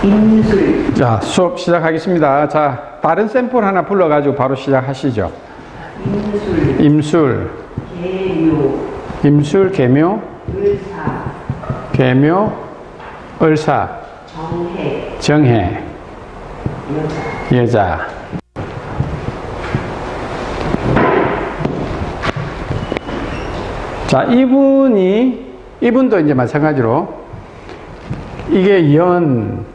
임술. 자, 수업 시작하겠습니다. 자, 다른 샘플 하나 불러가지고 바로 시작하시죠. 임술. 임술, 계묘. 임술, 계묘, 을사. 계묘, 을사, 정해. 정해, 여자. 여자. 자, 이분도 이제 마찬가지로 이게 연,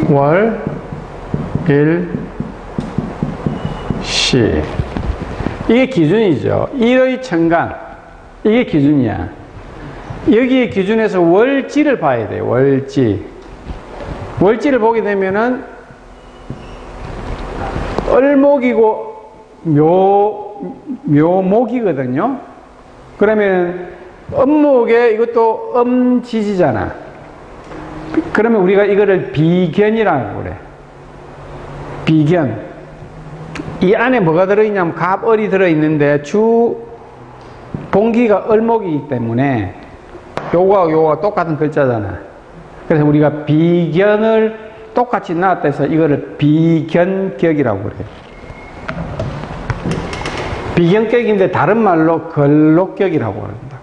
월, 일, 시. 이게 기준이죠. 일의 천간. 이게 기준이야. 여기에 기준에서 월지를 봐야 돼요. 월지. 월지를 보게 되면은 을목이고 묘목이거든요. 그러면 음목에 이것도 음지지잖아. 그러면 우리가 이거를 비견이라고 그래. 비견. 이 안에 뭐가 들어있냐면 갑을이 들어있는데 주 봉기가 을목이기 때문에 요거가 똑같은 글자잖아. 그래서 우리가 비견을 똑같이 나왔다 해서 이거를 비견격이라고 그래요. 비견격인데 다른 말로 걸록격이라고 합니다.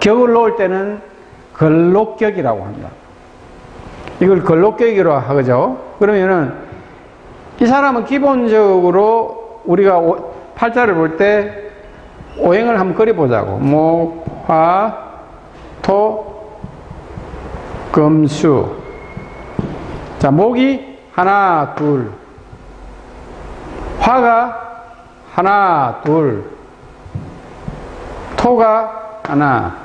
격을 놓을 때는 걸록격이라고 합니다. 이걸 걸록격이라고 하죠. 그러면은 이 사람은 기본적으로 우리가 팔자를 볼 때 오행을 한번 그려보자고. 목, 화, 토, 금, 수. 자, 목이 하나, 둘. 화가 하나, 둘. 토가 하나.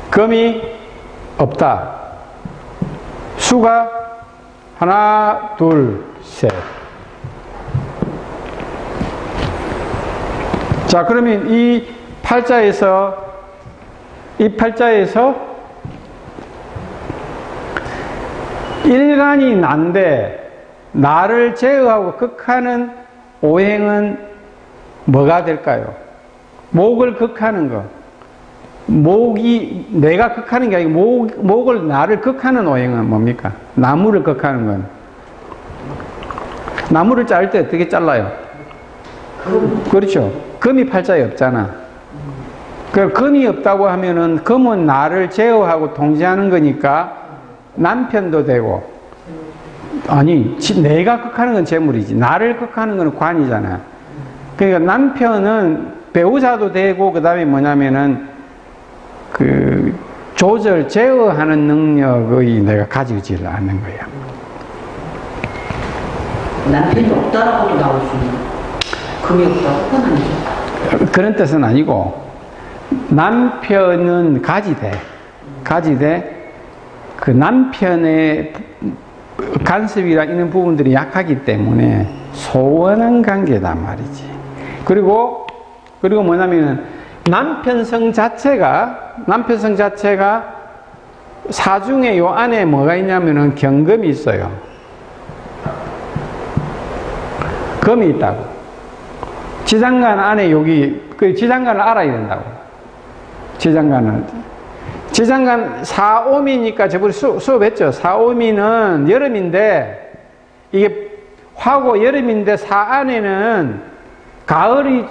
금이 없다. 수가 하나, 둘, 셋. 자, 그러면 이 팔자에서 일간이 난데 나를 제어하고 극하는 오행은 뭐가 될까요? 목을 극하는 거. 목이 내가 극하는 게 아니고 목을 나를 극하는 오행은 뭡니까? 나무를 극하는 건. 나무를 자를 때 어떻게 잘라요? 그렇죠. 금이 팔자에 없잖아. 그럼 금이 없다고 하면은 금은 나를 제어하고 통제하는 거니까 남편도 되고, 아니 내가 극하는 건 재물이지 나를 극하는 건 관이잖아. 그러니까 남편은 배우자도 되고 그 다음에 뭐냐면은 그 조절 제어하는 능력의 내가 가지지 않는 거야. 남편이 없다라고도 나올 수 있는. 금이 없다고 그건 아니죠. 그런 뜻은 아니고 남편은 가지되 그 남편의 간섭이랑 있는 부분들이 약하기 때문에 소원한 관계단 말이지. 그리고 뭐냐면 남편성 자체가 사중에 요 안에 뭐가 있냐면은 경금이 있어요. 금이 있다고. 지장간 안에 여기 그 지장간을 알아야 된다고. 지장간 사오미니까 저번에 수업했죠. 사오미는 여름인데 이게 화고 여름인데 사 안에는 가을이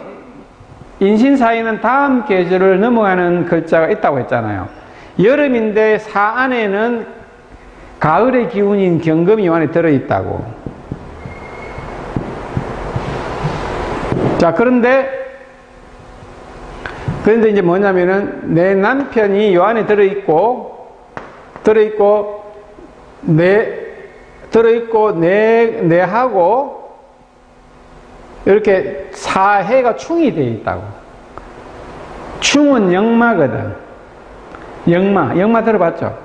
인신사에는 다음 계절을 넘어가는 글자가 있다고 했잖아요. 여름인데 사 안에는 가을의 기운인 경금이 요 안에 들어있다고. 자, 그런데 이제 뭐냐면은 내 남편이 요 안에 내하고 이렇게 사해가 충이 되어 있다고. 충은 역마거든. 역마 들어봤죠?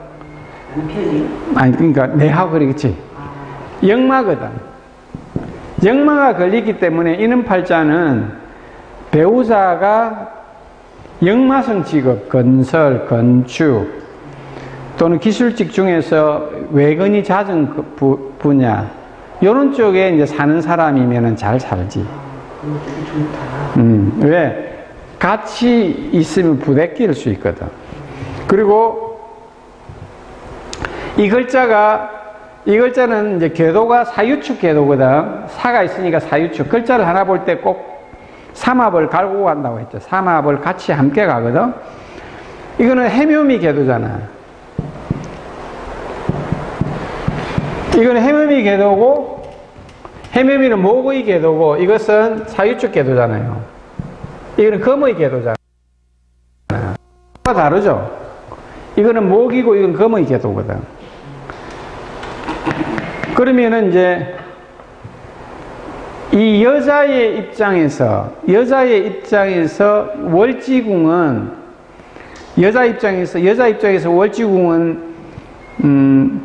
남편이? 아니, 그러니까 내하고 그러겠지. 역마거든. 역마가 걸리기 때문에 이는 팔자는 배우자가 역마성 직업, 건설, 건축 또는 기술직 중에서 외근이 잦은 분야 이런 쪽에 이제 사는 사람이면은 잘 살지. 왜? 같이 있으면 부대끼일 수 있거든. 그리고 이 글자는 이제 궤도가 사유축 궤도거든. 사가 있으니까 사유축. 글자를 하나 볼 때 꼭 삼합을 갈고 간다고 했죠. 삼합을 같이 함께 가거든. 이거는 해묘미 궤도잖아. 이거는 해묘미 궤도고, 해묘미는 목의 궤도고, 이것은 사유축 궤도잖아요. 이거는 금의 궤도잖아. 다르죠? 이거는 목이고, 이건 금의 궤도거든. 그러면은 이제, 이 여자의 입장에서 월지궁은, 여자 입장에서 월지궁은,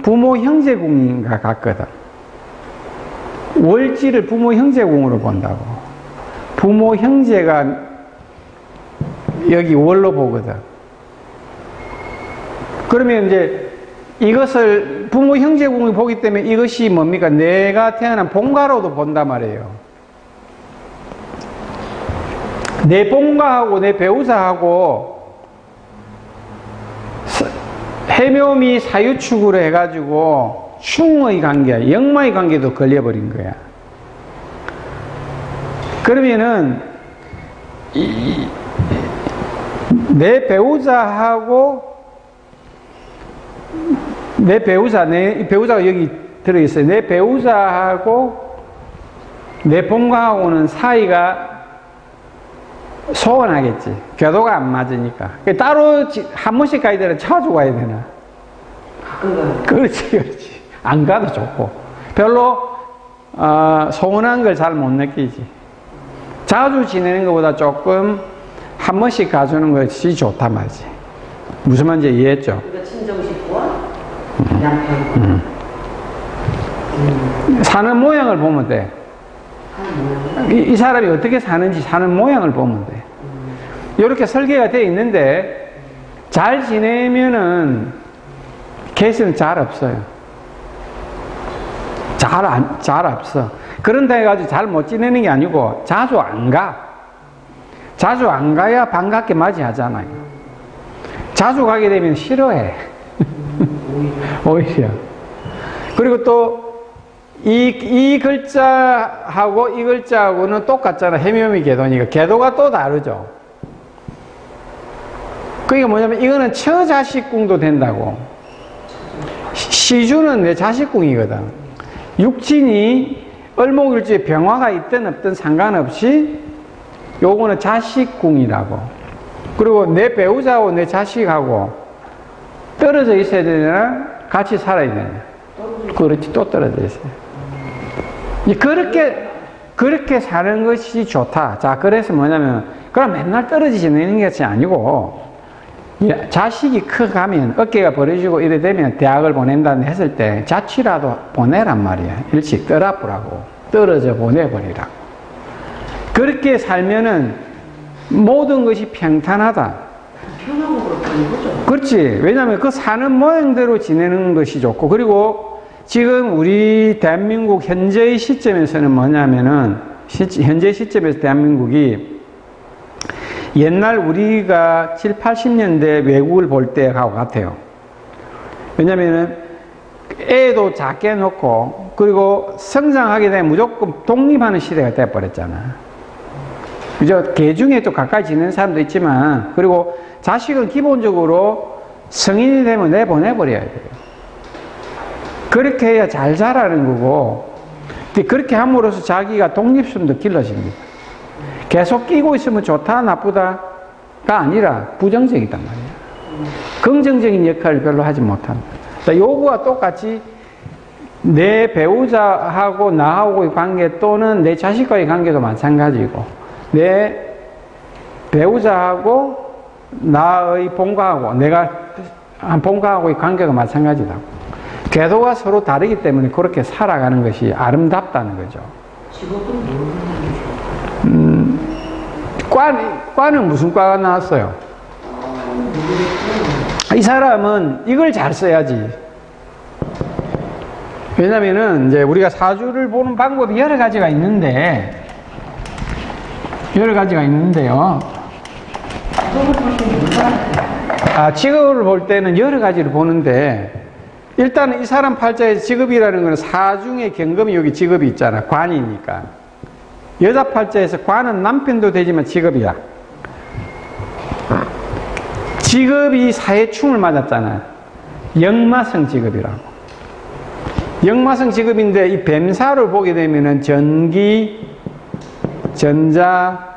부모 형제궁과 같거든. 월지를 부모 형제궁으로 본다고. 부모 형제가 여기 월로 보거든. 그러면 이제 이것을 부모 형제궁을 보기 때문에 이것이 뭡니까? 내가 태어난 본가로도 본단 말이에요. 내 본가하고 내 배우자하고 해묘미 사유축으로 해가지고 충의 관계, 역마의 관계도 걸려버린 거야. 그러면은 내 배우자가 여기 들어있어요. 내 배우자하고 내 본가하고는 사이가 소원하겠지. 궤도가 안 맞으니까. 따로 한 번씩 가야 되나 자주 가야 되나? 그렇지. 안 가도 좋고. 별로 소원한 걸 잘 못 느끼지. 자주 지내는 것보다 조금 한 번씩 가주는 것이 좋단 말이지. 무슨 말인지 이해했죠? 그러니까 친정식구와 남편. 사는 모양을 보면 돼. 이 사람이 어떻게 사는지 사는 모양을 보면 돼. 이렇게 설계가 되어 있는데 잘 지내면은 개수는 잘 없어요. 잘 없어. 그런다 해가지고 잘 못 지내는 게 아니고 자주 안 가. 자주 안 가야 반갑게 맞이하잖아요. 자주 가게 되면 싫어해. 오히려. 그리고 또 이 글자하고 이 글자하고는 똑같잖아. 해묘미 궤도니까. 궤도가 또 다르죠. 그게 뭐냐면 이거는 처자식궁도 된다고. 시주는 내 자식궁이거든. 육친이 을목일주에 병화가 있든 없든 상관없이 요거는 자식궁이라고. 그리고 내 배우자하고 내 자식하고 떨어져 있어야 되나 같이 살아야 되나. 그렇지. 또 떨어져 있어요. 그렇게 사는 것이 좋다. 자, 그래서 뭐냐면, 그럼 맨날 떨어져 지내는 것이 아니고, 자식이 커가면, 어깨가 벌어지고 이래 되면 대학을 보낸다는 했을 때, 자취라도 보내란 말이야. 일찍 떨어보라고. 떨어져 보내버리라고. 그렇게 살면은, 모든 것이 평탄하다. 편하고 그렇다는 거죠. 그렇지. 왜냐하면 그 사는 모양대로 지내는 것이 좋고, 그리고 지금 우리 대한민국 현재의 시점에서는 뭐냐면은, 현재 시점에서 대한민국이 옛날 우리가 7, 80년대 외국을 볼 때하고 같아요. 왜냐면은 애도 작게 놓고, 그리고 성장하게 되면 무조건 독립하는 시대가 돼버렸잖아. 그죠? 개 중에 또 가까이 지내는 사람도 있지만, 그리고 자식은 기본적으로 성인이 되면 내보내버려야 돼요. 그렇게 해야 잘 자라는 거고, 그렇게 함으로써 자기가 독립심도 길러집니다. 계속 끼고 있으면 좋다, 나쁘다가 아니라 부정적이단 말이에요. 긍정적인 역할을 별로 하지 못합니다. 요거와 똑같이 내 배우자하고 나하고의 관계 또는 내 자식과의 관계도 마찬가지고, 내 배우자하고 나의 본가하고 내가 한 본가하고의 관계가 마찬가지다. 궤도가 서로 다르기 때문에 그렇게 살아가는 것이 아름답다는 거죠. 직업은 무슨 과는 무슨 과가 나왔어요? 이 사람은 이걸 잘 써야지. 왜냐면은 이제 우리가 사주를 보는 방법이 여러 가지가 있는데요. 직업을 볼 때는 여러 가지를 보는데, 일단은 이 사람 팔자에서 직업이라는 거는 사중의 경금이 여기 직업이 있잖아. 관이니까. 여자 팔자에서 관은 남편도 되지만 직업이야. 직업이 사해충을 맞았잖아. 역마성 직업이라고. 역마성 직업인데 이 뱀사를 보게 되면은 전기, 전자,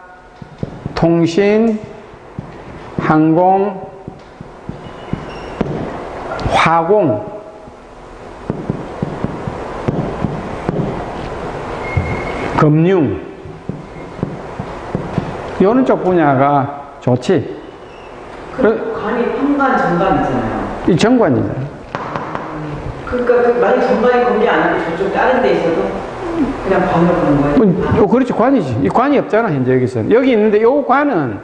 통신, 항공, 화공, 금융, 이런 쪽 분야가 좋지. 관이 편관, 정관 있잖아요. 이 정관이잖아. 그러니까 만약 정관이 건비 안 하고 저쪽 다른 데 있어도 그냥 관을 보는 거예요? 그렇지, 관이지. 이 관이 없잖아, 현재 여기서는. 여기 있는데, 요 관은,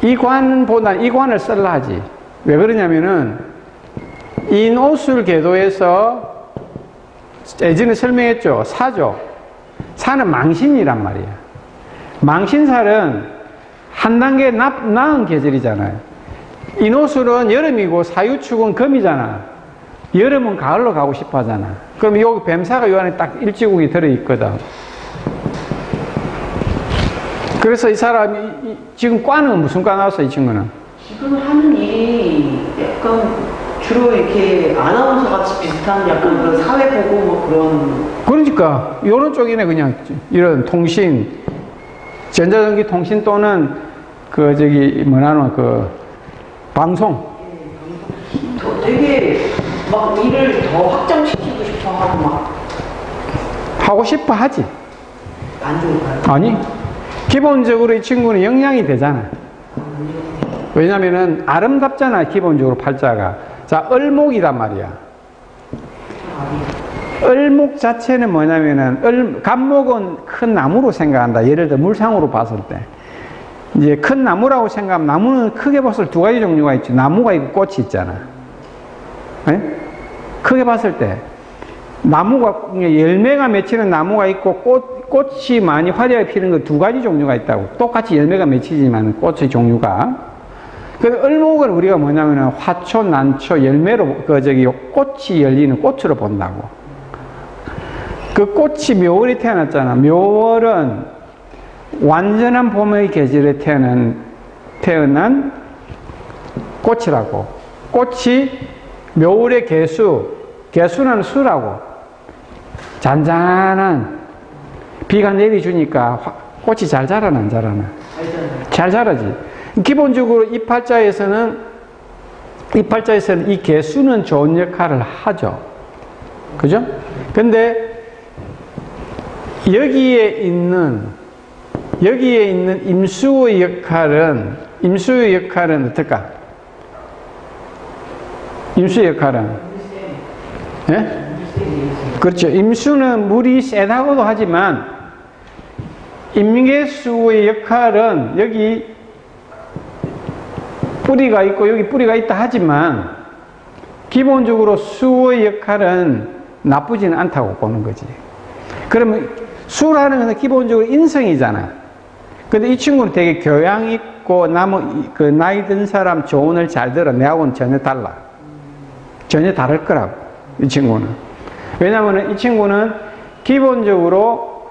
이 관보다 이 관을 쓸라 하지. 왜 그러냐면은, 인오술 궤도에서, 예전에 설명했죠. 사죠. 사는 망신이란 말이야. 망신살은 한 단계 나은 계절이잖아요. 인오술은 여름이고 사유축은 금이잖아. 여름은 가을로 가고 싶어 하잖아. 그럼 여기 뱀사가 요 안에 딱 일지국이 들어있거든. 그래서 이 사람이 지금 과는 무슨 과 나왔어, 이 친구는? 지금 하는 일이 약간 주로 이렇게 아나운서 같이 비슷한 약간 그런 사회보고 뭐 그런. 그러니까 이런 쪽이네. 그냥 이런 통신, 전자전기 통신 또는 그 저기 뭐라노 그 방송. 되게 막 일을 더 확장시키고 싶어 하고 막 하고 싶어 하지. 안 좋을까요? 아니, 기본적으로 이 친구는 영향이 되잖아. 왜냐면은 아름답잖아, 기본적으로 팔자가. 자, 을목이란 말이야. 을목 자체는 뭐냐면은, 갑목은 큰 나무로 생각한다. 예를 들어 물상으로 봤을 때. 이제 큰 나무라고 생각하면, 나무는 크게 봤을 때 두 가지 종류가 있지. 나무가 있고 꽃이 있잖아. 네? 크게 봤을 때. 나무가, 열매가 맺히는 나무가 있고, 꽃이 많이 화려하게 피는 거 두 가지 종류가 있다고. 똑같이 열매가 맺히지만 꽃의 종류가. 그 을목은 우리가 뭐냐면은 화초, 난초, 열매로, 꽃이 열리는 꽃으로 본다고. 그 꽃이 묘월에 태어났잖아. 묘월은 완전한 봄의 계절에 태어난 꽃이라고. 꽃이 묘월의 개수는 수라고. 잔잔한 비가 내려주니까 꽃이 잘 자라나 안 자라나? 잘 자라지. 기본적으로 이 팔자에서는 이 개수는 좋은 역할을 하죠. 그죠? 근데 여기에 있는 임수의 역할은 어떨까? 임수의 역할은? 예? 그렇죠. 임수는 물이 세다고도 하지만 임계수의 역할은 여기 뿌리가 있고 여기 뿌리가 있다 하지만 기본적으로 수의 역할은 나쁘지는 않다고 보는 거지. 그러면 수라는 것은 기본적으로 인성이잖아. 근데 이 친구는 되게 교양 있고 나이 든 사람 조언을 잘 들어. 내하고는 전혀 달라. 전혀 다를 거라고, 이 친구는. 왜냐하면 이 친구는 기본적으로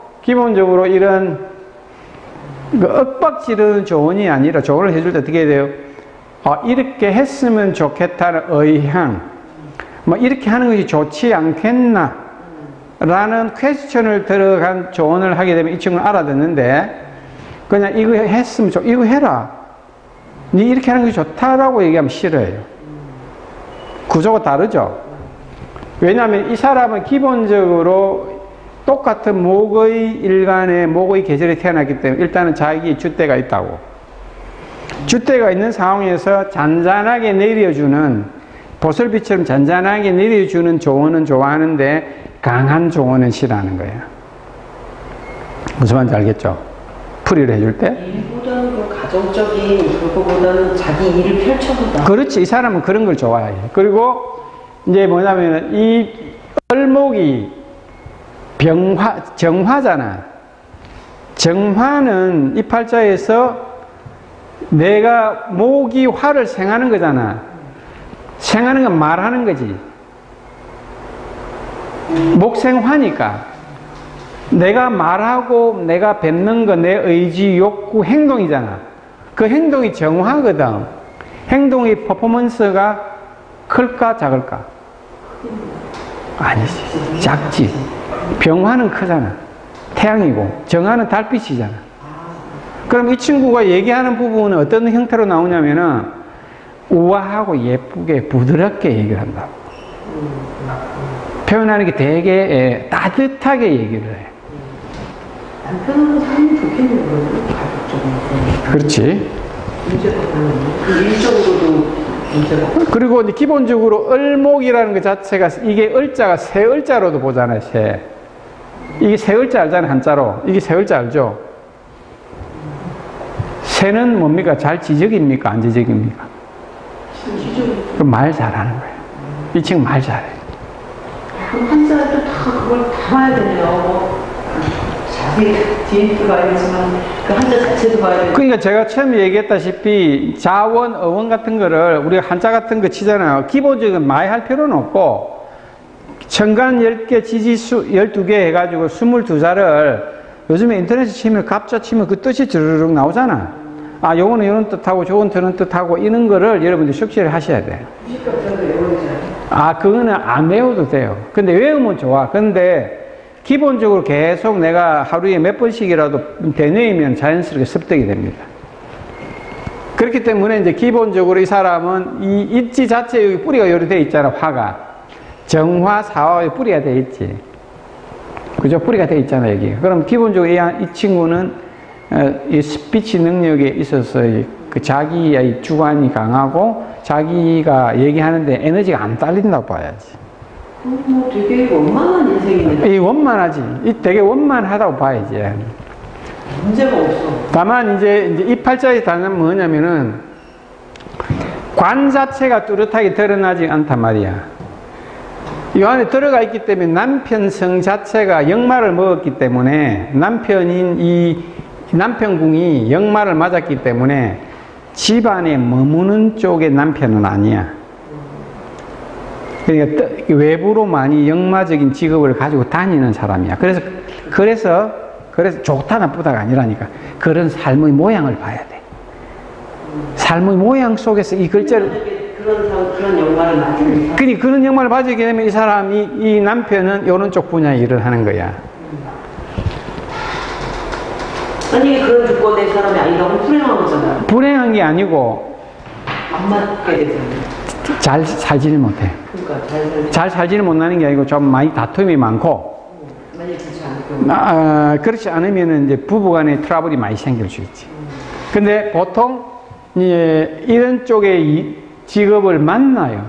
이런 억박 지르는 조언이 아니라 조언을 해줄 때 어떻게 해야 돼요? 이렇게 했으면 좋겠다는 의향, 뭐 이렇게 하는 것이 좋지 않겠나 라는 퀘스천을 들어간 조언을 하게 되면 이 친구는 알아듣는데, 그냥 이거 했으면 이거 해라, 니 이렇게 하는 것이 좋다라고 얘기하면 싫어해요. 구조가 다르죠. 왜냐하면 이 사람은 기본적으로 똑같은 목의 계절에 태어났기 때문에 일단은 자기 줏대가 있다고. 줏대가 있는 상황에서 잔잔하게 내려주는, 보슬비처럼 잔잔하게 내려주는 조언은 좋아하는데 강한 조언은 싫어하는 거예요. 무슨 말인지 알겠죠? 풀이를 해줄 때? 일보다는 그 가정적인 그거보다는 자기 일을 펼쳐보다. 그렇지. 이 사람은 그런 걸 좋아해요. 그리고 이제 뭐냐면 이 을목이 정화잖아. 정화는 이 팔자에서 내가 목이 화를 생하는 거잖아. 생하는 건 말하는 거지. 목생화니까. 내가 말하고 내가 뱉는 거 내 의지, 욕구, 행동이잖아. 그 행동이 정화거든. 행동의 퍼포먼스가 클까 작을까? 아니지. 작지. 병화는 크잖아. 태양이고 정화는 달빛이잖아. 그럼 이 친구가 얘기하는 부분은 어떤 형태로 나오냐면은 우아하고 예쁘게 부드럽게 얘기를 한다고. 표현하는 게 되게 따뜻하게 얘기를 해. 남편하고 살면 좋겠네요, 그러면. 가족적으로. 그렇지. 문제가 없나요? 일적으로도 문제가 없나요? 그리고 이제 기본적으로 을목이라는 것 자체가 이게 을자가 새 을자로도 보잖아요, 새. 이게 새 을자 알잖아요, 한자로. 이게 새 을자 알죠? 새는 뭡니까? 잘 지적입니까? 안 지적입니까? 그럼 말 잘하는 거예요. 이 친구 말 잘해. 그럼 한자도 다 그걸 담아야 되네요. 자세히 뒤에도 봐야겠지만 그 한자 자체도 봐야 되고. 그러니까 제가 처음에 얘기했다시피 자원, 어원 같은 거를 우리가 한자 같은 거 치잖아요. 기본적인 많이 할 필요는 없고 천간 10개, 지지수 12개 해가지고 22자를 요즘에 인터넷에 치면 갑자 치면 그 뜻이 주르륵 나오잖아. 아, 요거는 이런 뜻하고 저건 저런 뜻하고 이런 거를 여러분들 숙지를 하셔야 돼요. 아, 그거는 안 외워도 돼요. 근데 외우면 좋아. 근데 기본적으로 계속 내가 하루에 몇 번씩이라도 되뇌이면 자연스럽게 습득이 됩니다. 그렇기 때문에 이제 기본적으로 이 사람은 이 입지 자체에 여기 뿌리가 여러 돼 있잖아, 화가. 정화, 사화의 뿌리가 돼 있지. 그죠? 뿌리가 돼 있잖아, 여기. 그럼 기본적으로 이 친구는 이 스피치 능력에 있어서 그 자기의 주관이 강하고 자기가 얘기하는데 에너지가 안 딸린다고 봐야지. 되게 원만한 인생이네. 이 원만하지. 이 되게 원만하다고 봐야지. 문제가 없어. 다만 이제 이 팔자의 단어는 뭐냐면은 관 자체가 뚜렷하게 드러나지 않단 말이야. 이 안에 들어가 있기 때문에 남편 성 자체가 역마를 먹었기 때문에 남편인 이 남편궁이 역마를 맞았기 때문에 집안에 머무는 쪽의 남편은 아니야. 그러니까 외부로 많이 역마적인 직업을 가지고 다니는 사람이야. 그래서 좋다 나쁘다가 아니라니까. 그런 삶의 모양을 봐야 돼. 삶의 모양 속에서 이 글자를 그런 역마를 맞으니까. 그런 역마를 맞게 되면 이 사람이 이 남편은 이런 쪽 분야의 일을 하는 거야. 아니 그런 조건의 사람이 아니라고 불행한 거잖아요. 불행한 게 아니고 안 맞게 되잖아요. 잘 살지를 못해. 그러니까 잘 살지를 못하는 게 아니고 좀 많이 다툼이 많고. 만약에 그렇지 않을 그렇지 않으면 이제 부부간에 트러블이 많이 생길 수 있지. 근데 보통 이런 쪽의 직업을 만나요.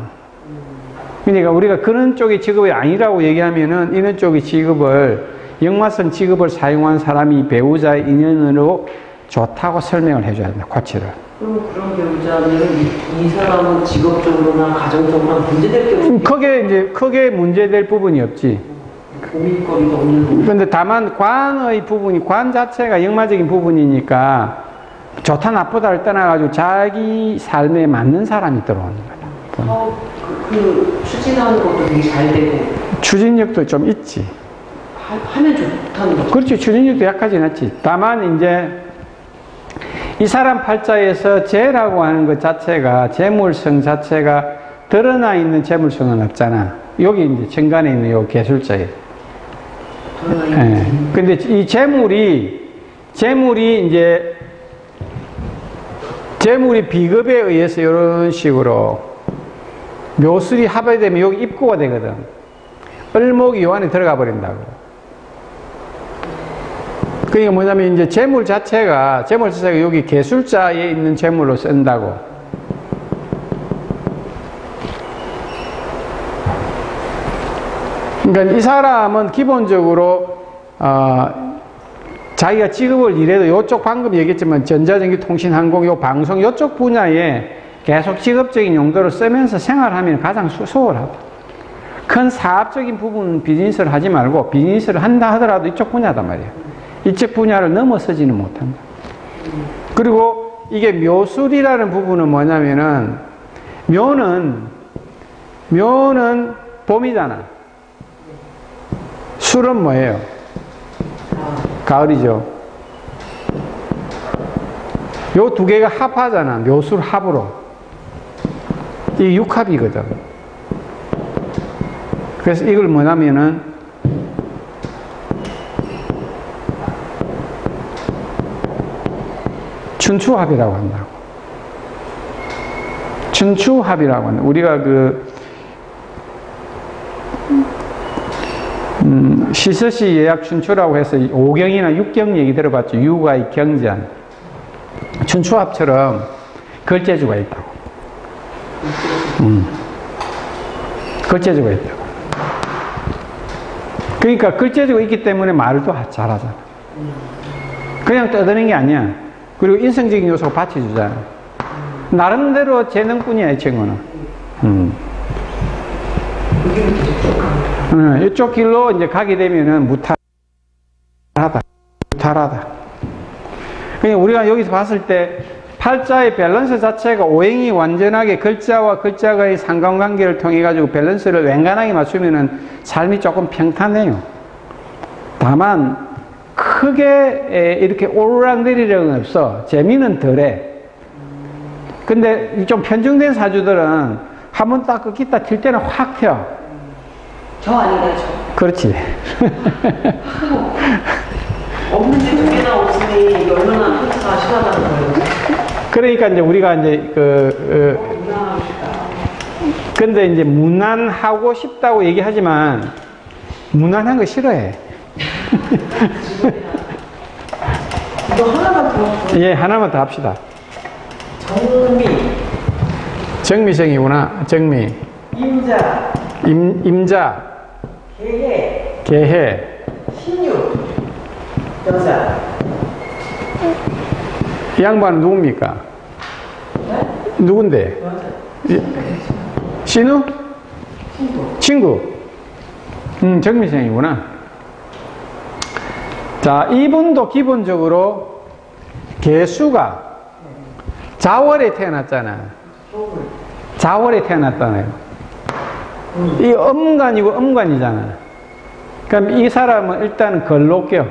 그러니까 우리가 그런 쪽의 직업이 아니라고 얘기하면은 이런 쪽의 직업을 역마성 직업을 사용한 사람이 배우자의 인연으로 좋다고 설명을 해줘야 된다. 코치를. 그럼 그런 배우자는 이 사람은 직업적으로나 가정적으로나 문제될 게 없지. 크게 문제될 부분이 없지. 고민거리가 없는 부분. 그런데 다만 관의 부분이 관 자체가 역마적인 부분이니까 좋다 나쁘다를 떠나가지고 자기 삶에 맞는 사람이 들어오는 거야. 추진하는 것도 되게 잘 되고. 추진력도 좀 있지. 하면 좋다는 거죠. 그렇지. 추진력도 약하진 않지. 다만 이제 이 사람 팔자에서 재라고 하는 것 자체가 재물성 자체가 드러나 있는 재물성은 없잖아. 여기 이제 정간에 있는 요 개술자에. 근데 이 재물이 이제 재물이 비급에 의해서 이런 식으로 묘술이 합의되면 여기 입구가 되거든. 을목이 요 안에 들어가 버린다고. 그러니까 뭐냐면 이제 재물 자체가 여기 개술자에 있는 재물로 쓴다고. 그러니까 이 사람은 기본적으로 자기가 직업을 일해도 요쪽 방금 얘기했지만 전자전기 통신 항공 요 방송 요쪽 분야에 계속 직업적인 용도를 쓰면서 생활하면 가장 수월하다. 큰 사업적인 부분 비즈니스를 하지 말고 비즈니스를 한다 하더라도 이쪽 분야단 말이야. 이쪽 분야를 넘어서지는 못한다. 그리고 이게 묘술이라는 부분은 뭐냐면은 묘는 묘는 봄이잖아. 술은 뭐예요? 가을이죠. 요 두 개가 합하잖아. 묘술 합으로. 이 육합이거든. 그래서 이걸 뭐냐면은 춘추합이라고 한다고. 춘추합이라고 한다. 우리가 시서시 예약 춘추라고 해서 5경이나 6경 얘기 들어봤죠. 유가의 경전. 춘추합처럼 글재주가 있다고. 글재주가 있다고. 그러니까 글재주가 있기 때문에 말을 또 잘하잖아. 그냥 떠드는 게 아니야. 그리고 인성적인 요소가 받쳐주잖아. 나름대로 재능꾼이야, 이 친구는. 이쪽 길로 이제 가게 되면은 무탈하다. 그러니까 우리가 여기서 봤을 때 팔자의 밸런스 자체가 오행이 완전하게 글자와 글자의 상관관계를 통해 가지고 밸런스를 완간하게 맞추면은 삶이 조금 평탄해요. 다만 크게 이렇게 오르락내리락은 없어. 재미는 덜해. 근데 좀 편중된 사주들은 한번 딱 끊기다 튈 때는 확 튀어. 저 아닌가요, 저? 그렇지. 없는데 두 개나 없으니 이게 얼마나 편차가 심하다는 거예요. 그러니까 이제 우리가 이제 근데 이제 무난하고 싶다고 얘기하지만 무난한 거 싫어해. 이거 하나만 더. 예, 하나만 더 합시다. 정미. 정미생이구나. 정미. 임자. 임자. 개해. 개해. 신유. 여자. 이 양반은 누굽니까? 네? 누군데? 여자. 신우? 친구. 친구. 정미생이구나. 자, 이분도 기본적으로 개수가 자월에 태어났잖아. 자월에 태어났잖아요. 이 음간이고 음간이잖아. 그럼 이 사람은 일단 걸록겨.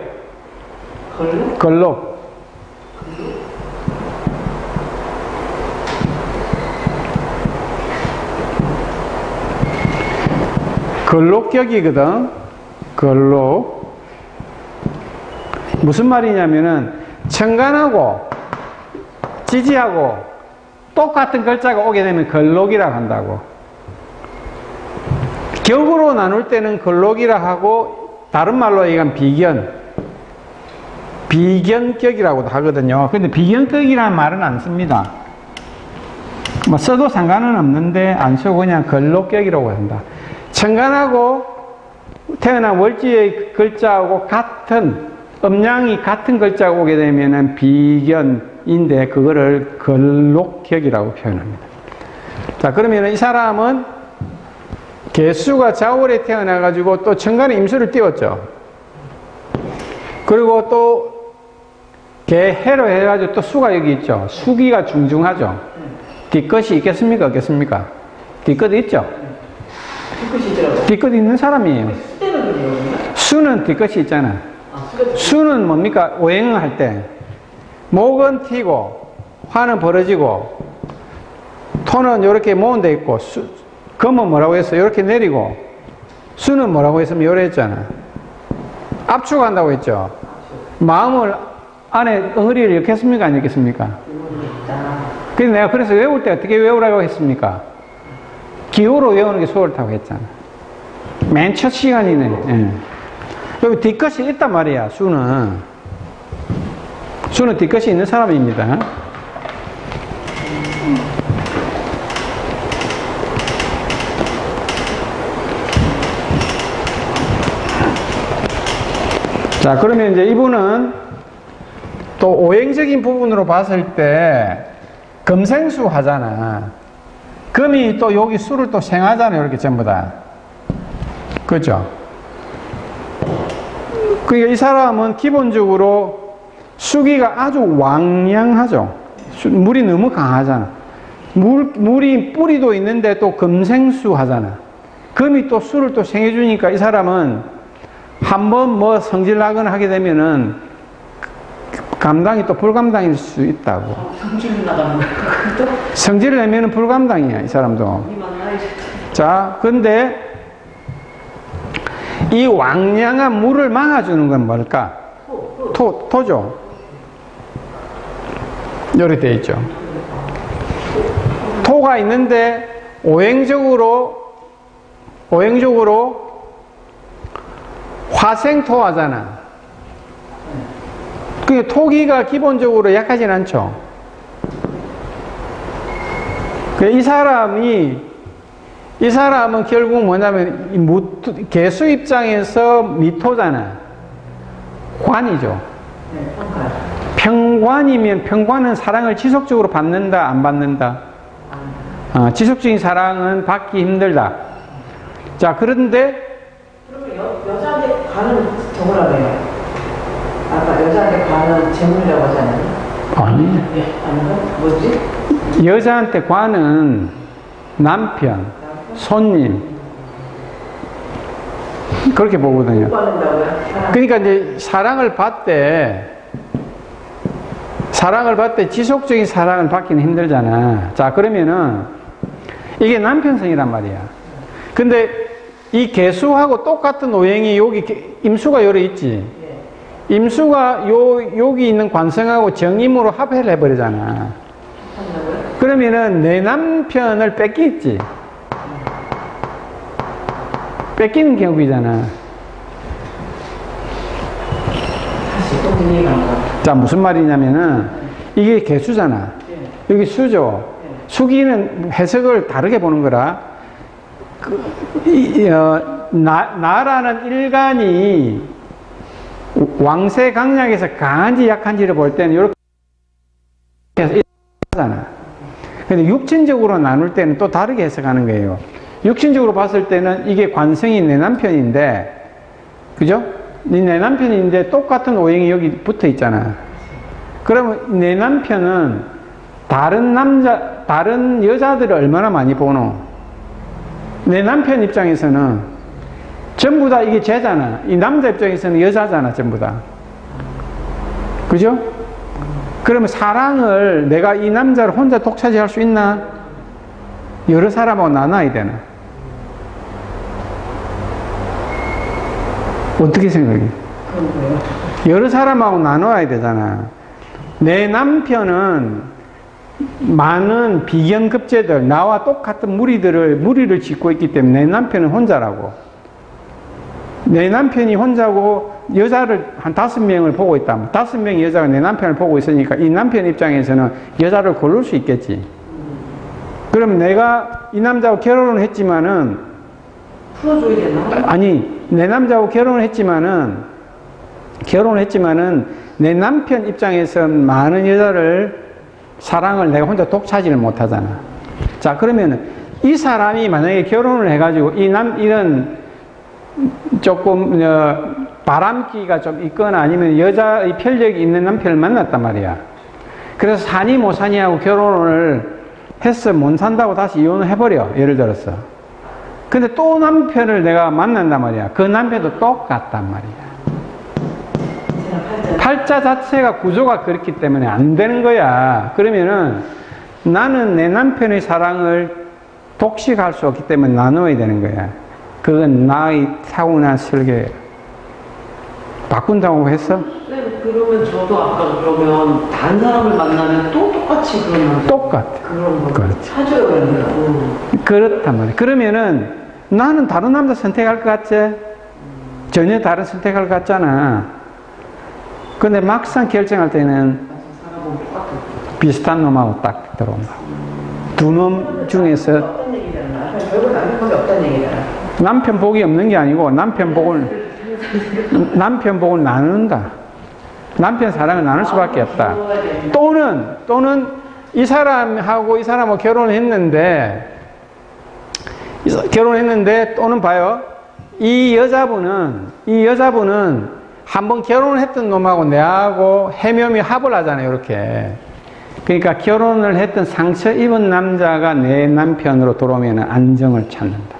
걸록. 걸록격이거든. 걸록. 무슨 말이냐면은 천간하고 지지하고 똑같은 글자가 오게 되면 걸록이라고 한다고. 격으로 나눌 때는 걸록이라 하고 다른 말로 얘기하면 비견격이라고도 하거든요. 근데 비견격이라는 말은 안 씁니다. 뭐 써도 상관은 없는데 안 쓰고 그냥 걸록격이라고 한다. 천간하고 태어난 월지의 글자하고 같은 음양이 같은 글자가 오게 되면은 비견인데 그거를 걸록격이라고 표현합니다. 자, 그러면 이 사람은 개수가 자월에 태어나 가지고 또 천간에 임수를 띄웠죠. 그리고 또 개해로 해 가지고 또 수가 여기 있죠. 수기가 중중하죠. 뒤끝이 있겠습니까? 없겠습니까? 뒤끝 있죠. 뒤끝 있는 사람이에요. 수는 뒤끝이 있잖아. 수는 뭡니까? 오행을 할 때 목은 튀고 화는 벌어지고 토는 이렇게 모은 데 있고 금은 뭐라고 했어? 이렇게 내리고 수는 뭐라고 했으면 요래 했잖아. 압축한다고 했죠. 마음을 안에 엉덩이를 이렇게 했습니까? 안 했겠습니까? 근데 내가 그래서 외울 때 어떻게 외우라고 했습니까? 기호로 외우는 게 수월하다고 했잖아. 맨 첫 시간이네. 예. 여기 뒤끝이 있단 말이야. 수는 뒤끝이 있는 사람입니다. 자, 그러면 이제 이분은 또 오행적인 부분으로 봤을 때 금생수 하잖아. 금이 또 여기 수를 또 생하잖아요. 이렇게 전부 다. 그죠? 그러니까 이 사람은 기본적으로 수기가 아주 왕량하죠. 물이 너무 강하잖아. 물이 뿌리도 있는데 또 금생수 하잖아. 금이 또 수를 또 생해주니까 이 사람은 한번 뭐 성질나거나 하게 되면은 감당이 또 불감당일 수 있다고. 성질 나가는 거야. 성질을 내면은 불감당이야, 이 사람도. 자, 근데 이 왕량한 물을 막아주는 건 뭘까? 토죠. 이렇게 되어 있죠. 토가 있는데 오행적으로 화생토하잖아. 그 토기가 기본적으로 약하진 않죠. 이 사람은 결국 뭐냐면 개수 입장에서 미토잖아. 관이죠. 평관이면 평관은 사랑을 지속적으로 받는다, 안 받는다? 지속적인 사랑은 받기 힘들다. 자, 그런데 그러면 여자한테 관은 저거라고 해요. 아까 여자한테 관은 재물이라고 하잖아요. 아니. 아닌가? 뭐지? 여자한테 관은 남편, 손님. 그렇게 보거든요. 못 받는다고요? 그러니까 이제 사랑을 받되 지속적인 사랑을 받기는 힘들잖아. 자, 그러면은 이게 남편성이란 말이야. 근데 이 개수하고 똑같은 오행이 여기 임수가 여기 있지. 임수가 여기 있는 관성하고 정임으로 합해를 해버리잖아. 그러면은 내 남편을 뺏기지. 뺏기는 경우이잖아. 자, 무슨 말이냐면은 이게 개수잖아. 여기 수죠. 수기는 해석을 다르게 보는 거라. 나라는 일간이 왕세 강약에서 강한지 약한지를 볼 때는 이렇게 하잖아. 근데 육친적으로 나눌 때는 또 다르게 해석하는 거예요. 육친적으로 봤을 때는 이게 관성이 내 남편인데, 그죠? 내 남편인데 똑같은 오행이 여기 붙어 있잖아. 그러면 내 남편은 다른 여자들을 얼마나 많이 보노? 내 남편 입장에서는 전부 다 이게 쟤잖아. 이 남자 입장에서는 여자잖아, 전부 다. 그죠? 그러면 사랑을 내가 이 남자를 혼자 독차지할 수 있나? 여러 사람하고 나눠야 되나? 어떻게 생각해? 여러 사람하고 나눠야 되잖아. 내 남편은 많은 비견급제들, 나와 똑같은 무리를 짓고 있기 때문에 내 남편은 혼자라고. 내 남편이 혼자고 여자를 한 5명을 보고 있다. 5명의 여자가 내 남편을 보고 있으니까 이 남편 입장에서는 여자를 고를 수 있겠지. 그럼 내가 이 남자하고 결혼을 했지만은 풀어줘야 되나? 아니, 내 남자하고 결혼을 했지만은 내 남편 입장에서는 많은 여자를 사랑을 내가 혼자 독차지를 못하잖아. 자, 그러면은 이 사람이 만약에 결혼을 해가지고 이런 조금 바람기가 좀 있거나 아니면 여자의 편력이 있는 남편을 만났단 말이야. 그래서 사니 못 사니 하고 결혼을 해서 못 산다고 다시 이혼을 해버려. 예를 들어서. 근데 또 남편을 내가 만난단 말이야. 그 남편도 똑같단 말이야. 팔자 자체가 구조가 그렇기 때문에 안 되는 거야. 그러면은 나는 내 남편의 사랑을 독식할 수 없기 때문에 나눠야 되는 거야. 그건 나의 타고난 설계야. 바꾼다고 했어? 네, 그러면 저도 아까 그러면 다른 사람을 만나면 또 똑같이 그런 똑같아. 그런 거 그렇지. 찾으려고 그러는 거야. 그렇단 말이야. 그러면은 나는 다른 남자 선택할 것 같지? 전혀 다른 선택할 것 같잖아. 근데 막상 결정할 때는 비슷한 놈하고 딱 들어온다. 두 놈 중에서 어떤 얘기잖아. 결국 남편 복이 없다는 얘기잖아. 남편 복이 없는 게 아니고 남편 복을 나눈다. 남편 사랑을 나눌 수밖에 없다. 또는 이 사람하고 결혼을 했는데 또는 봐요. 이 여자분은 한번 결혼을 했던 놈하고 내하고 해묘미 합을 하잖아요. 이렇게. 그러니까 결혼을 했던 상처 입은 남자가 내 남편으로 돌아오면 안정을 찾는다.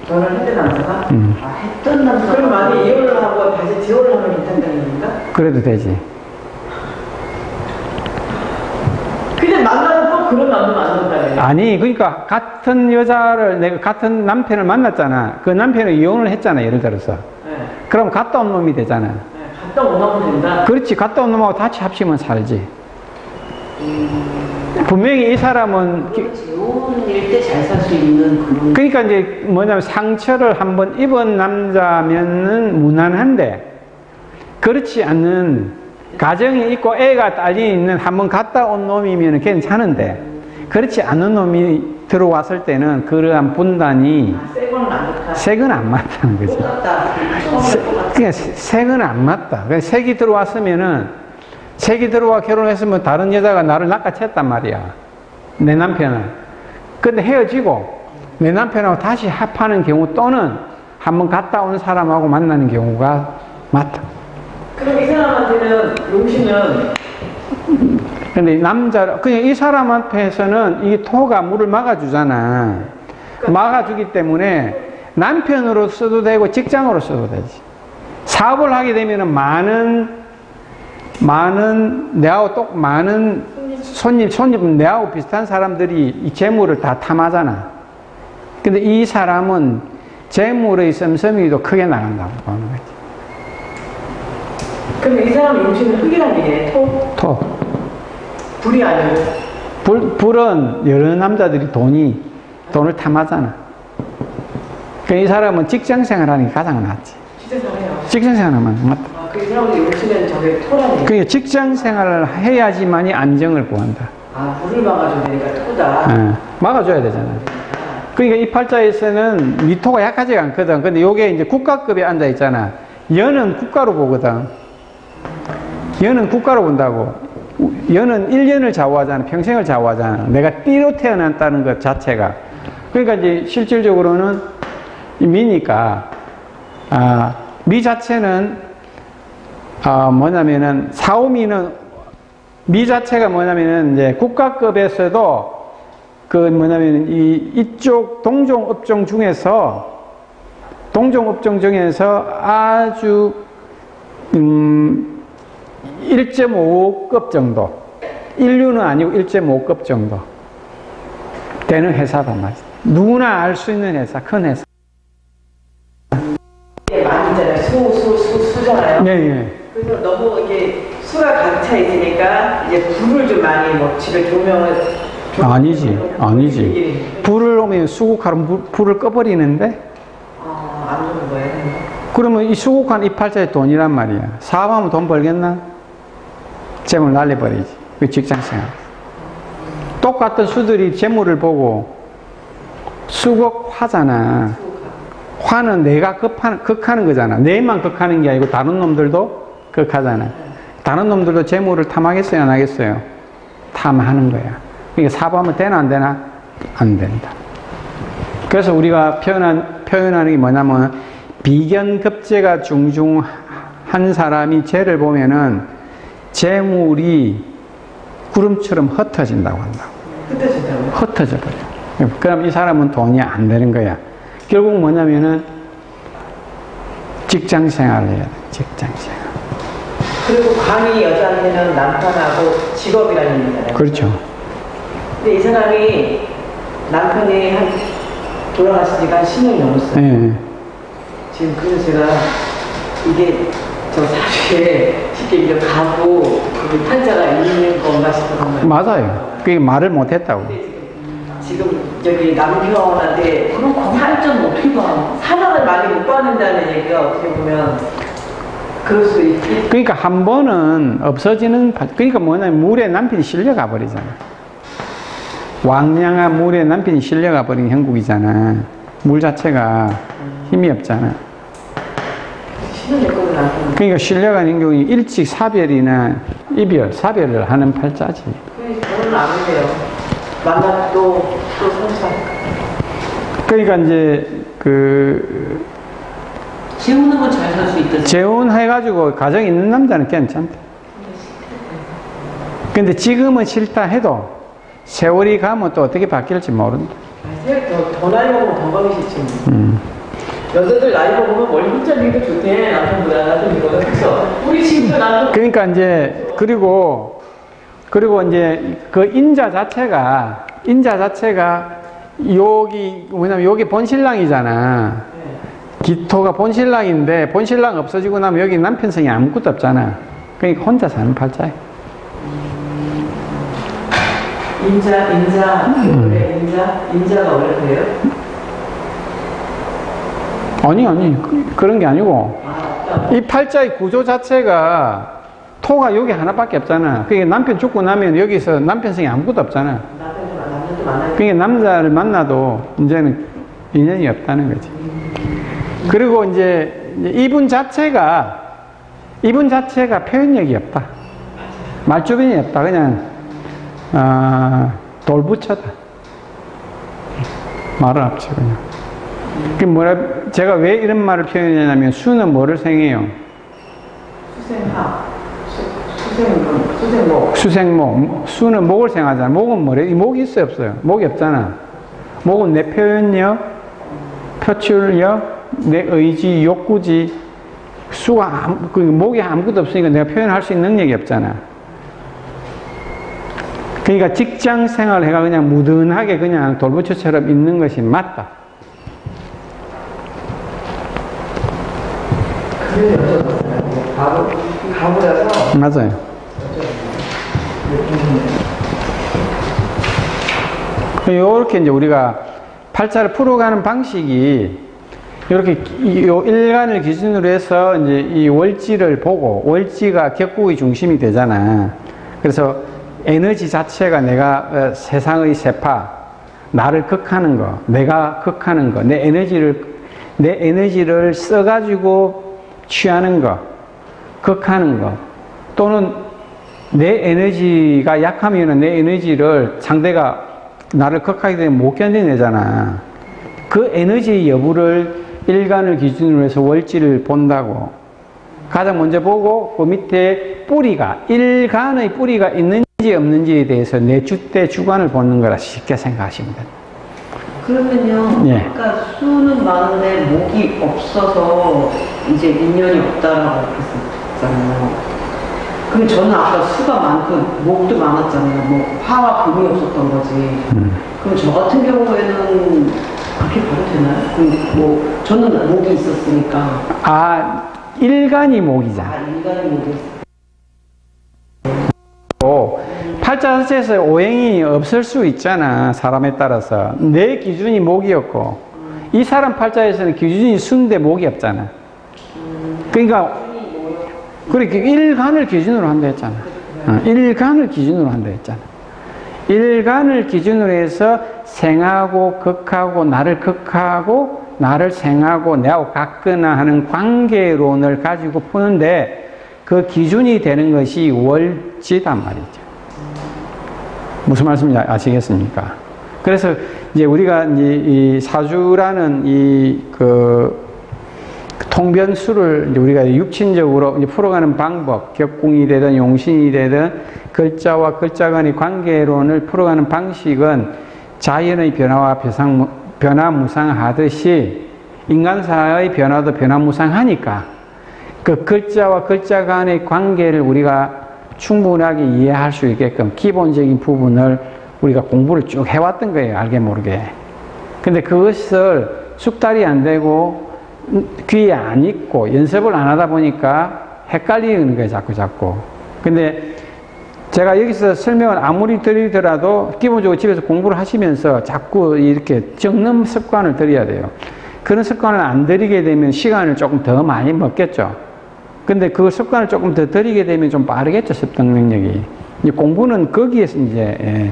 결혼했던 남자가? 아, 했던 남자가? 그럼 만약 이혼을 하고 다시 재혼을 하면 괜찮다는 겁니까? 그래도 되지. 근데 만나면 또 그런 남자 만난다네. 아니, 그러니까 같은 여자를, 내가 같은 남편을 만났잖아. 그 남편은 이혼을 했잖아, 예를 들어서. 네. 그럼 갔다 온 놈이 되잖아. 네, 갔다 오면 된다? 그렇지, 갔다 온 놈하고 같이 합치면 살지. 분명히 이 사람은 재혼일 때 잘 살 수 있는 그런. 그러니까 이제 뭐냐면 상처를 한번 입은 남자면은 무난한데 그렇지 않는 가정이 있고 애가 딸이 있는 한번 갔다 온 놈이면 괜찮은데 그렇지 않은 놈이 들어왔을 때는 그러한 분단이 색은 안 맞다는 거지. 그러니까 색은 안 맞다. 그러니까 색이 들어왔으면은 색이 들어와 결혼했으면 다른 여자가 나를 낚아챘단 말이야. 내 남편은. 근데 헤어지고 내 남편하고 다시 합하는 경우 또는 한번 갔다 온 사람하고 만나는 경우가 맞다. 그럼 이 사람한테는 용신은? 근데 그냥 이 사람 앞에서는 이 토가 물을 막아주잖아. 막아주기 때문에 남편으로 써도 되고 직장으로 써도 되지. 사업을 하게 되면은 많은 손님, 내하고 비슷한 사람들이 이 재물을 다 탐하잖아. 근데 이 사람은 재물의 씀씀이도 크게 나간다고 보는 거지. 그럼 이 사람 용신은 흙이란 얘기네, 토? 불이 아니고? 불은 여러 남자들이 돈을 탐하잖아. 그러니까 이 사람은 직장 생활하는 게 가장 낫지. 직장 생활하면 맞다. 그 사람은 용신은 저게 토라네. 그러니까 직장 생활을 해야지만이 안정을 구한다. 아, 불을 막아줘야 되니까 토다. 네, 막아줘야 되잖아. 그러니까 이 팔자에서는 미토가 약하지가 않거든. 근데 요게 이제 국가급에 앉아 있잖아. 연은 국가로 보거든. 연은 국가로 본다고. 연은 1년을 좌우하잖아. 평생을 좌우하잖아. 내가 띠로 태어났다는 것 자체가. 그러니까 이제 실질적으로는 미니까, 미 자체는, 뭐냐면은, 사오미는, 미 자체가 뭐냐면은, 이제 국가급에서도, 이쪽 동종업종 중에서 아주, 1.5급 정도. 인류는 아니고 1.5급 정도. 되는 회사다, 맞아. 누구나 알 수 있는 회사, 큰 회사. 많이 있잖아요. 수잖아요. 네. 그래서 너무 이게 수가 가득 차 있으니까 이제 불을 좀 많이 집에 조명을. 아니지. 불을 오면 수국하면 불을 꺼버리는데? 안 좋은 거예요. 그러면 이 수국한 이 팔자의 돈이란 말이야. 사업하면 돈 벌겠나? 재물 날려버리지. 그 직장생활. 똑같은 수들이 재물을 보고 수국화잖아. 화는 내가 극하는 거잖아. 내만 극하는 게 아니고 다른 놈들도 극하잖아. 다른 놈들도 재물을 탐하겠어요? 안 하겠어요? 탐하는 거야. 그러니까 사업하면 되나 안 되나? 안 된다. 그래서 우리가 표현하는 게 뭐냐면 비견급제가 중중한 사람이 재를 보면은 재물이 구름처럼 흩어진다고 한다고. 흩어져 버려. 그럼 이 사람은 돈이 안 되는 거야. 결국 뭐냐면은 직장 생활을 해야 돼. 직장 생활. 그리고 관이 여자한테는 남편하고 직업이라는 얘기잖아요. 그렇죠. 근데 이 사람이 남편이 돌아가신 지가 한 10년이 넘었어요. 네. 지금 그래서 제가 이게 저 사주에 쉽게 이제 가고 그 팔자가 있는 건가 싶어서. 맞아요. 그게 말을 못했다고. 지금 저기 남편한테 그럼 팔자는 어떻게 봐? 사랑을 많이 못 받는다는 얘기가 어떻게 보면 그럴 수 있지. 그러니까 한 번은 없어지는, 그러니까 뭐냐면 물에 남편이 실려가 버리잖아. 왕량한 물에 남편이 실려가 버린 형국이잖아. 물 자체가 힘이 없잖아. 그러니까 실려가는 경우에 일찍 사별이나 사별을 하는 팔자지. 저는 안 해요. 만나 또 성사. 그러니까 이제 재우는 건 잘 살 수 있다. 재혼해가지고 가정 있는 남자는 괜찮다. 근데 지금은 싫다 해도 세월이 가면 또 어떻게 바뀔지 모른다. 더 나이 먹으면 더 가기 싫지. 여자들 나이 먹으면 원래 혼자 미도 좋대. 남편보다 남편보다. 그래서 우리 집도 남편. 그러니까 이제 그리고 이제 그 인자 자체가 여기 뭐냐면 여기 본신랑이잖아. 기토가 본신랑인데 본신랑 없어지고 나면 여기 남편성이 아무것도 없잖아. 그러니까 혼자 사는 팔자야. 인자가 원래 그래요? 아니 그런 게 아니고 이 팔자의 구조 자체가 토가 여기 하나밖에 없잖아. 그게 남편 죽고 나면 여기서 남편성이 아무것도 없잖아. 남편도 만나요. 그게 남자를 만나도 이제는 인연이 없다는 거지. 그리고 이제 이분 자체가 표현력이 없다. 말주변이 없다. 그냥 돌부처다. 말은 없지 그냥. 그 뭐라 제가 왜 이런 말을 표현하냐면 수는 뭐를 생해요? 수생목. 수는 목을 생하잖아. 목은 뭐래? 목이 있어요, 없어요? 목이 없잖아. 목은 내 표현력, 표출력, 내 의지, 욕구지. 수가 목이 아무것도 없으니까 내가 표현할 수 있는 능력이 없잖아. 그러니까 직장 생활을 해가 그냥 무던하게 그냥 돌부처처럼 있는 것이 맞다. 가부라서 맞아요. 이렇게 이제 우리가 팔자를 풀어가는 방식이 이렇게 요 일간을 기준으로 해서 이제 이 월지를 보고 월지가 격국의 중심이 되잖아. 그래서 에너지 자체가 내가 세상의 세파, 나를 극하는 거, 내가 극하는 거, 내 에너지를 써가지고 취하는 거, 극하는 거, 또는 내 에너지가 약하면 내 에너지를 상대가 나를 극하게 되면 못 견뎌내잖아. 그 에너지의 여부를 일간을 기준으로 해서 월지를 본다고. 가장 먼저 보고 그 밑에 뿌리가, 일간의 뿌리가 있는지 없는지에 대해서 내 주대 주관을 보는 거라 쉽게 생각하시면 됩니다. 그러면요. 예. 그러니까 수는 많은데 목이 없어서 이제 인연이 없다라고 그랬었잖아요. 그럼 저는 아까 수가 많고 목도 많았잖아요. 뭐 화와 금이 없었던 거지. 그럼 저 같은 경우에는 그렇게 봐도 되나요? 뭐 저는 목이 있었으니까. 일간이 목이잖아. 일간이 목이 팔자 자체에서 오행이 없을 수 있잖아. 사람에 따라서. 내 기준이 목이었고 이 사람 팔자에서는 기준이 수인데 목이 없잖아. 그러니까 그렇게 일간을 기준으로 한다 했잖아. 일간을 기준으로 한다 했잖아. 일간을 기준으로 해서 생하고 극하고 나를 극하고 나를 생하고 내하고 같거나 하는 관계론을 가지고 푸는데 그 기준이 되는 것이 월지단 말이죠. 무슨 말씀인지 아시겠습니까? 그래서 이제 우리가 이 사주라는 통변수를 이제 우리가 육친적으로 이제 풀어가는 방법, 격궁이 되든 용신이 되든 글자와 글자 간의 관계론을 풀어가는 방식은 자연의 변화와 변화무상하듯이 인간사의 변화도 변화무상하니까 그 글자와 글자 간의 관계를 우리가 충분하게 이해할 수 있게끔 기본적인 부분을 우리가 공부를 쭉 해왔던 거예요. 알게 모르게. 근데 그것을 숙달이 안 되고 귀에 안 익고 연습을 안 하다 보니까 헷갈리는 거예요. 자꾸. 근데 제가 여기서 설명을 아무리 드리더라도 기본적으로 집에서 공부를 하시면서 자꾸 이렇게 적는 습관을 들여야 돼요. 그런 습관을 안 들이게 되면 시간을 조금 더 많이 먹겠죠. 근데 그 습관을 조금 더 들이게 되면 좀 빠르겠죠. 습득 능력이. 이제 공부는 거기에서 이제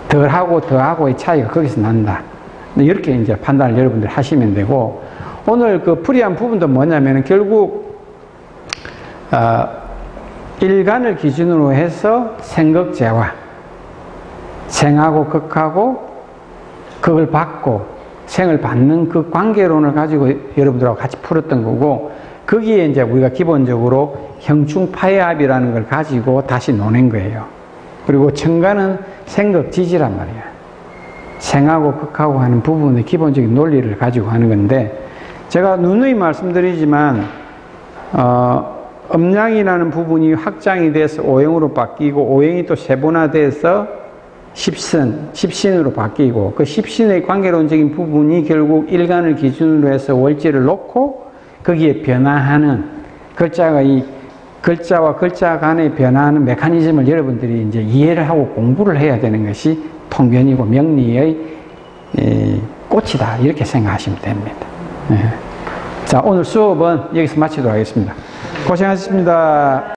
덜하고 더하고의 차이가 거기서 난다. 이렇게 이제 판단을 여러분들 하시면 되고, 오늘 그 풀이한 부분도 뭐냐면 결국 일간을 기준으로 해서 생극재화, 생하고 극하고 극을 받고 생을 받는 그 관계론을 가지고 여러분들하고 같이 풀었던 거고, 거기에 이제 우리가 기본적으로 형충파해합이라는 걸 가지고 다시 노낸 거예요. 그리고 청가는 생극지지란 말이야. 생하고 극하고 하는 부분의 기본적인 논리를 가지고 하는 건데, 제가 누누이 말씀드리지만 음양이라는 부분이 확장이 돼서 오행으로 바뀌고, 오행이 또 세분화돼서 십신으로 바뀌고, 그 십신의 관계론적인 부분이 결국 일간을 기준으로 해서 월지를 놓고 거기에 변화하는 글자가, 이 글자와 글자 간에 변화하는 메커니즘을 여러분들이 이제 이해를 하고 공부를 해야 되는 것이 통변이고 명리의 꽃이다, 이렇게 생각하시면 됩니다. 자, 오늘 수업은 여기서 마치도록 하겠습니다. 고생하셨습니다.